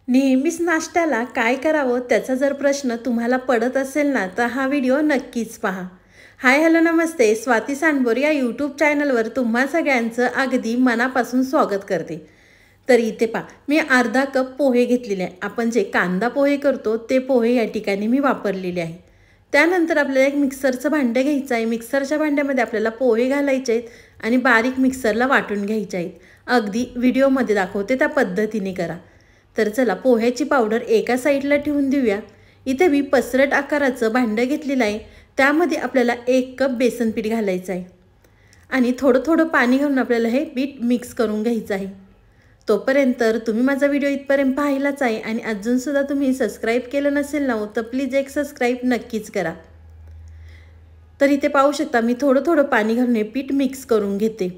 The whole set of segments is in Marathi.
नेहमीच नाश्त्याला काय करावं त्याचा जर प्रश्न तुम्हाला पडत असेल ना, तर हा व्हिडिओ नक्कीच पहा. हाय हॅलो नमस्ते, स्वाती सांडबोर या यूट्यूब चॅनलवर तुम्हा सगळ्यांचं अगदी मनापासून स्वागत करते. तर इथे पहा, मी अर्धा कप पोहे घेतलेले आहे. आपण जे कांदा पोहे करतो ते पोहे या ठिकाणी मी वापरलेले आहे. त्यानंतर आपल्याला एक मिक्सरचं भांडं घ्यायचं आहे. मिक्सरच्या भांड्यामध्ये आपल्याला पोहे घालायचे आहेत आणि बारीक मिक्सरला वाटून घ्यायचे आहेत. अगदी व्हिडिओमध्ये दाखवते त्या पद्धतीने करा. तर चला पोह्याची पावडर एका साईडला ठेवून देऊया. इथे मी पसरट आकाराचं भांडं घेतलेलं आहे. त्यामध्ये आपल्याला 1 कप बेसन पीठ घालायचं आहे आणि थोडं थोडं पाणी घालून आपल्याला हे पीठ मिक्स करून घ्यायचं आहे. तोपर्यंत तुम्ही माझा व्हिडिओ इथपर्यंत पाहिलाच आहे आणि अजूनसुद्धा तुम्ही सबस्क्राईब केलं नसेल ना, तर प्लीज एक सबस्क्राईब नक्कीच करा. तर इथे पाहू शकता मी थोडं थोडं पाणी घालून हे पीठ मिक्स करून घेते.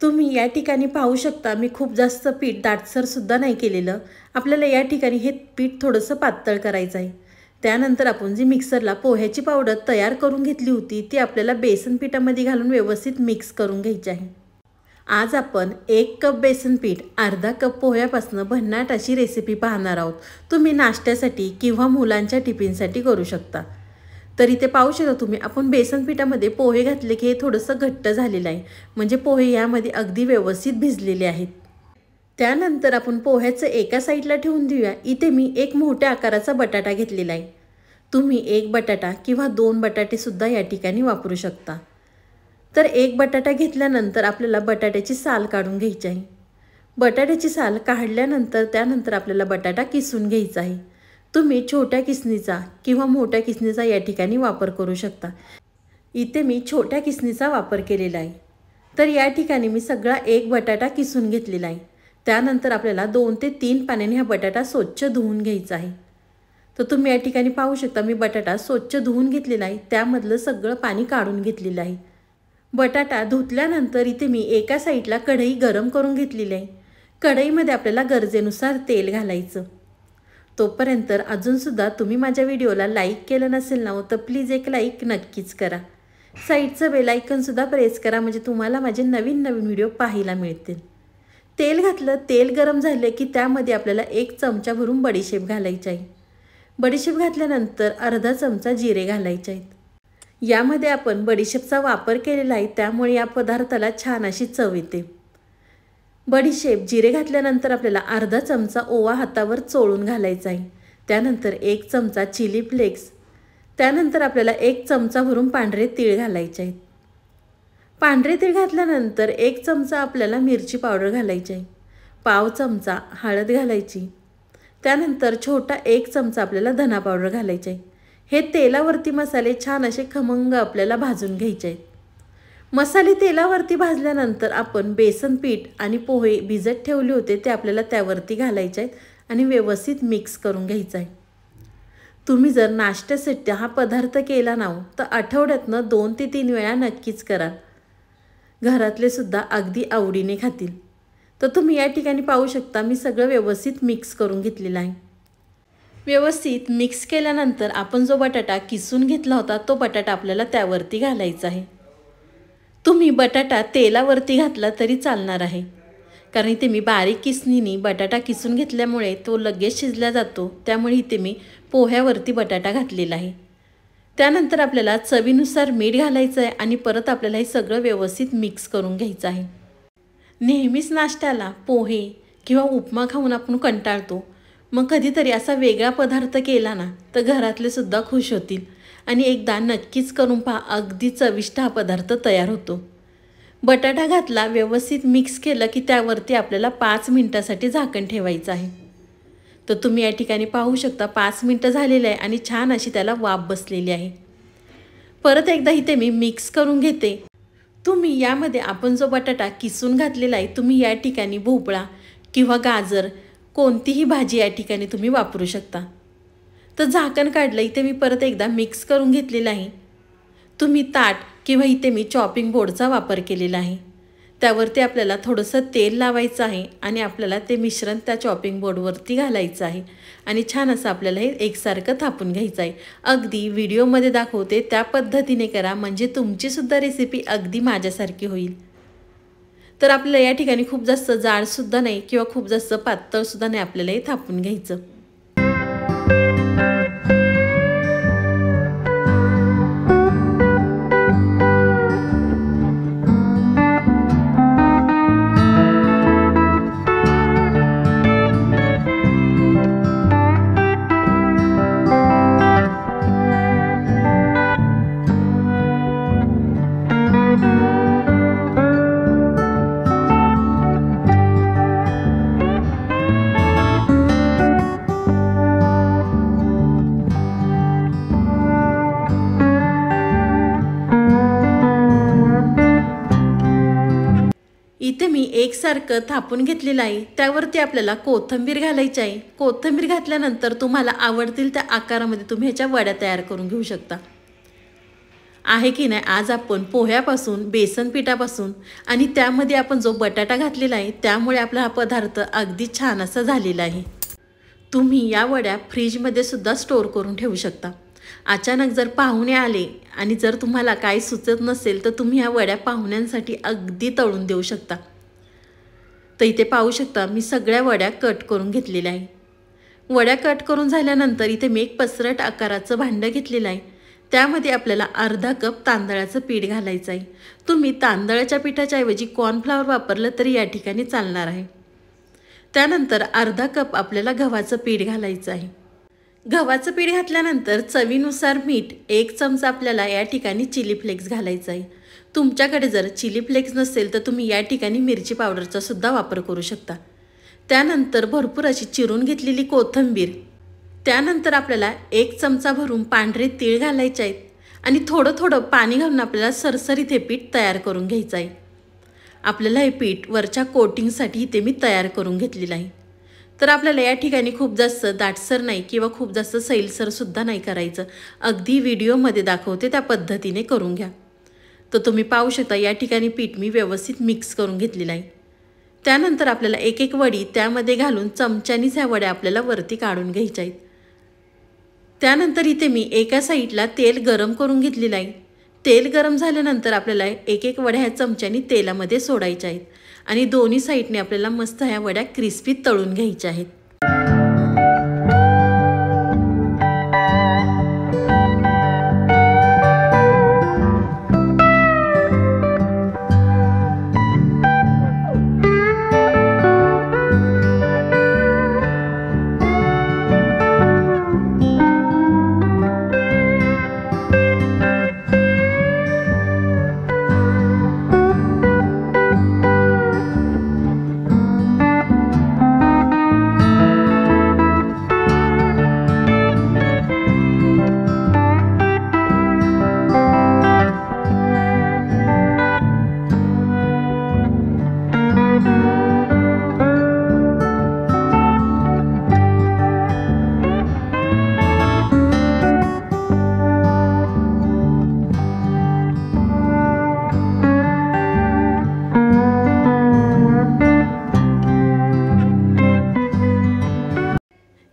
तुम्ही या ठिकाणी पाहू शकता मी खूप जास्त पीठ दाटसरसुद्धा नाही केलेलं. आपल्याला या ठिकाणी हे पीठ थोडंसं पातळ करायचं आहे. त्यानंतर आपण जी मिक्सरला पोह्याची पावडर तयार करून घेतली होती ती आपल्याला बेसन पिठामध्ये घालून व्यवस्थित मिक्स करून घ्यायची आहे. आज आपण 1 कप बेसन पीठ अर्धा कप पोह्यापासून भन्नाट अशी रेसिपी पाहणार आहोत. तुम्ही नाश्त्यासाठी किंवा मुलांच्या टिफिनसाठी करू शकता. तर इथे पाहू शकता तुम्ही आपण बेसन पिठामध्ये पोहे घातले की हे थोडंसं घट्ट झालेलं आहे, म्हणजे पोहे यामध्ये अगदी व्यवस्थित भिजलेले आहेत. त्यानंतर आपण पोह्याचं एका साईडला ठेवून देऊया. इथे मी एक मोठ्या आकाराचा बटाटा घेतलेला आहे. तुम्ही 1 बटाटा किंवा 2 बटाटेसुद्धा या ठिकाणी वापरू शकता. तर 1 बटाटा घेतल्यानंतर आपल्याला बटाट्याची साल काढून घ्यायची आहे. बटाट्याची साल काढल्यानंतर त्यानंतर आपल्याला बटाटा किसून घ्यायचा आहे. तुम्ही छोट्या किसणीचा किंवा मोठ्या किसणीचा या ठिकाणी वापर करू शकता. इथे मी छोट्या किसणीचा वापर केलेला आहे. तर या ठिकाणी मी सगळा 1 बटाटा किसून घेतलेला आहे. त्यानंतर आपल्याला 2 ते 3 पाण्याने हा बटाटा स्वच्छ धुवून घ्यायचा आहे. तर तुम्ही या ठिकाणी पाहू शकता मी बटाटा स्वच्छ धुवून घेतलेला आहे. त्यामधलं सगळं पाणी काढून घेतलेलं आहे. बटाटा धुतल्यानंतर इथे मी एका साईडला कढई गरम करून घेतलेली आहे. कढईमध्ये आपल्याला गरजेनुसार तेल घालायचं. तोपर्यंत अजूनसुद्धा तुम्ही माझ्या व्हिडिओला लाईक केलं नसेल ना, तर प्लीज एक लाईक नक्कीच करा. साईडचं बेल आयकॉनसुद्धा प्रेस करा, म्हणजे तुम्हाला माझे नवीन नवीन व्हिडिओ पाहायला मिळतील. तेल घातलं, तेल गरम झाले की त्यामध्ये आपल्याला 1 चमचा भरून बडीशेप घालायची आहे. बडीशेप घातल्यानंतर अर्धा चमचा जिरे घालायचे आहेत. यामध्ये आपण बडीशेपचा वापर केलेला आहे, त्यामुळे या पदार्थाला छान अशी चव येते. बडीशेप जिरे घातल्यानंतर आपल्याला अर्धा चमचा ओवा हातावर चोळून घालायचा आहे. त्यानंतर 1 चमचा चिली फ्लेक्स. त्यानंतर आपल्याला 1 चमचा भरून पांढरे तीळ घालायचे आहेत. पांढरे तीळ घातल्यानंतर 1 चमचा आपल्याला मिरची पावडर घालायची आहे. पाव चमचा हळद घालायची. त्यानंतर छोटा 1 चमचा आपल्याला धना पावडर घालायची आहे. हे तेलावरती मसाले छान असे खमंग आपल्याला भाजून घ्यायचे आहेत. मसाले तेलावरती भाजल्यानंतर आपण बेसन पीठ आणि पोहे भिजत ठेवले होते ते आपल्याला त्यावरती घालायचे आहेत आणि व्यवस्थित मिक्स करून घ्यायचं आहे. तुम्ही जर नाश्त्यासाठी हा पदार्थ केला ना, तर आठवड्यातनं 2 ते 3 वेळा नक्कीच करा. घरातले सुद्धा अगदी आवडीने खातील. तर तुम्ही या ठिकाणी पाहू शकता मी सगळं व्यवस्थित मिक्स करून घेतलेलं आहे. व्यवस्थित मिक्स केल्यानंतर आपण जो बटाटा किसून घेतला होता तो बटाटा आपल्याला त्यावरती घालायचा आहे. तुम्ही बटाटा तेलावरती घातला तरी चालणार आहे, कारण इथे मी बारीक किसणीने बटाटा किसून घेतल्यामुळे तो लगेच शिजला जातो. त्यामुळे इथे मी पोह्यावरती बटाटा घातलेला आहे. त्यानंतर आपल्याला चवीनुसार मीठ घालायचं आहे आणि परत आपल्याला हे सगळं व्यवस्थित मिक्स करून घ्यायचं आहे. नेहमीच नाश्त्याला पोहे किंवा उपमा खाऊन आपण कंटाळतो. मग कधीतरी असा वेगळा पदार्थ केला ना, तर घरातले सुद्धा खुश होतील आणि एकदा नक्कीच करून पहा. अगदी चविष्ट हा पदार्थ तयार होतो. बटाटा घातला, व्यवस्थित मिक्स केलं की त्यावरती आपल्याला 5 मिनिटासाठी झाकण ठेवायचं आहे. तर तुम्ही या ठिकाणी पाहू शकता 5 मिनिटं झालेले आहे आणि छान अशी त्याला वाफ बसलेली आहे. परत एकदा इथे मी मिक्स करून घेते. तुम्ही यामध्ये आपण जो बटाटा किसून घातलेला आहे, तुम्ही या ठिकाणी भोपळा किंवा गाजर कोणतीही भाजी या ठिकाणी तुम्ही वापरू शकता. तर झाकण काढलं. इथे मी परत एकदा मिक्स करून घेतलेलं आहे. तुम्ही ताट किंवा इथे मी चॉपिंग बोर्डचा वापर केलेला आहे. त्यावरती आपल्याला थोडंसं तेल लावायचं आहे आणि आपल्याला ते मिश्रण त्या चॉपिंग बोर्डवरती घालायचं आहे आणि छान असं आपल्याला हे एकसारखं थापून घ्यायचं आहे. अगदी व्हिडिओमध्ये दाखवते त्या पद्धतीने करा, म्हणजे तुमचीसुद्धा रेसिपी अगदी माझ्यासारखी होईल. तर आपल्याला या ठिकाणी खूप जास्त जाडसुद्धा नाही किंवा खूप जास्त पातळसुद्धा नाही, आपल्याला हे थापून घ्यायचं. इथे मी एकसारखं थापून घेतलेलं आहे. त्यावरती आपल्याला कोथिंबीर घालायची आहे. कोथिंबीर घातल्यानंतर तुम्हाला आवडतील त्या आकारामध्ये तुम्ही ह्याच्या वड्या तयार करून घेऊ शकता. आहे की नाही, आज आपण पोह्यापासून, बेसन पिठापासून आणि त्यामध्ये आपण जो बटाटा घातलेला आहे त्यामुळे आपला हा पदार्थ अगदी छान असा झालेला आहे. तुम्ही या वड्या फ्रीजमध्ये सुद्धा स्टोर करून ठेवू शकता. अचानक जर पाहुणे आले आणि जर तुम्हाला काही सुचत नसेल तर तुम्ही ह्या वड्या पाहुण्यांसाठी अगदी तळून देऊ शकता. तर इथे पाहू शकता मी सगळ्या वड्या कट करून घेतलेल्या आहे. वड्या कट करून झाल्यानंतर इथे मी एक पसरट आकाराचं भांडं घेतलेलं आहे. त्यामध्ये आपल्याला अर्धा कप तांदळाचं पीठ घालायचं आहे. तुम्ही तांदळाच्या पिठाच्या ऐवजी कॉर्नफ्लॉवर वापरलं तरी या ठिकाणी चालणार आहे. त्यानंतर अर्धा कप आपल्याला गव्हाचं पीठ घालायचं आहे. गव्हाचं पीठ घातल्यानंतर चवीनुसार मीठ, 1 चमचा आपल्याला या ठिकाणी चिली फ्लेक्स घालायचा आहे. तुमच्याकडे जर चिली फ्लेक्स नसेल तर तुम्ही या ठिकाणी मिरची पावडरचा सुद्धा वापर करू शकता. त्यानंतर भरपूर अशी चिरून घेतलेली कोथिंबीर, त्यानंतर आपल्याला 1 चमचा भरून पांढरे तीळ घालायचे आहेत आणि थोडं थोडं पाणी घालून आपल्याला सरसरीत हे पीठ तयार करून घ्यायचं आहे. आपल्याला हे पीठ वरच्या कोटिंगसाठी इथे मी तयार करून घेतलेलं आहे. तर आपल्याला या ठिकाणी खूप जास्त दाटसर नाही किंवा खूप जास्त सैलसरसुद्धा नाही करायचं. अगदी व्हिडिओमध्ये दाखवते त्या पद्धतीने करून घ्या. तर तुम्ही पाहू शकता या ठिकाणी पीठ मी व्यवस्थित मिक्स करून घेतलेलं आहे. त्यानंतर आपल्याला एक एक वडी त्यामध्ये घालून चमच्यानीच ह्या वड्या आपल्याला वरती काढून घ्यायच्या आहेत. त्यानंतर इथे मी एका साईडला तेल गरम करून घेतलेलं आहे. तेल गरम झाल्यानंतर आपल्याला एक एक वड्या ह्या चमच्यानी तेलामध्ये सोडायच्या आहेत आणि दोन्ही साईडने आपल्याला मस्त ह्या वड्या क्रिस्पी तळून घ्यायच्या आहेत.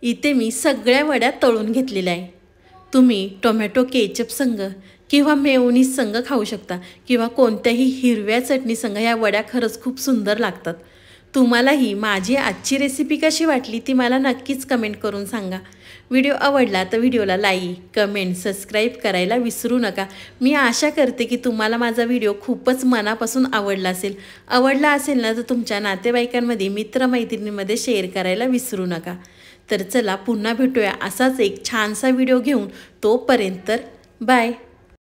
इथे मी सगळ्या वड्या तळून घेतलेल्या आहे. तुम्ही टोमॅटो केचप संग किंवा मेयोनीज संग खाऊ शकता किंवा कोणत्याही हिरव्या चटणी संग ह्या वड्या खरंच खूप सुंदर लागतात. तुम्हालाही माझी आजची रेसिपी कशी वाटली ती मला नक्कीच कमेंट करून सांगा. व्हिडिओ आवडला तर व्हिडिओला लाईक, कमेंट, सबस्क्राईब करायला विसरू नका. मी आशा करते की तुम्हाला माझा व्हिडिओ खूपच मनापासून आवडला असेल. आवडला असेल ना तर तुमच्या नातेवाईकांमध्ये, मित्रमैत्रिणींमध्ये शेअर करायला विसरू नका. तर चला पुन्हा भेटूया असाच एक छानसा व्हिडिओ घेऊन. तोपर्यंत बाय.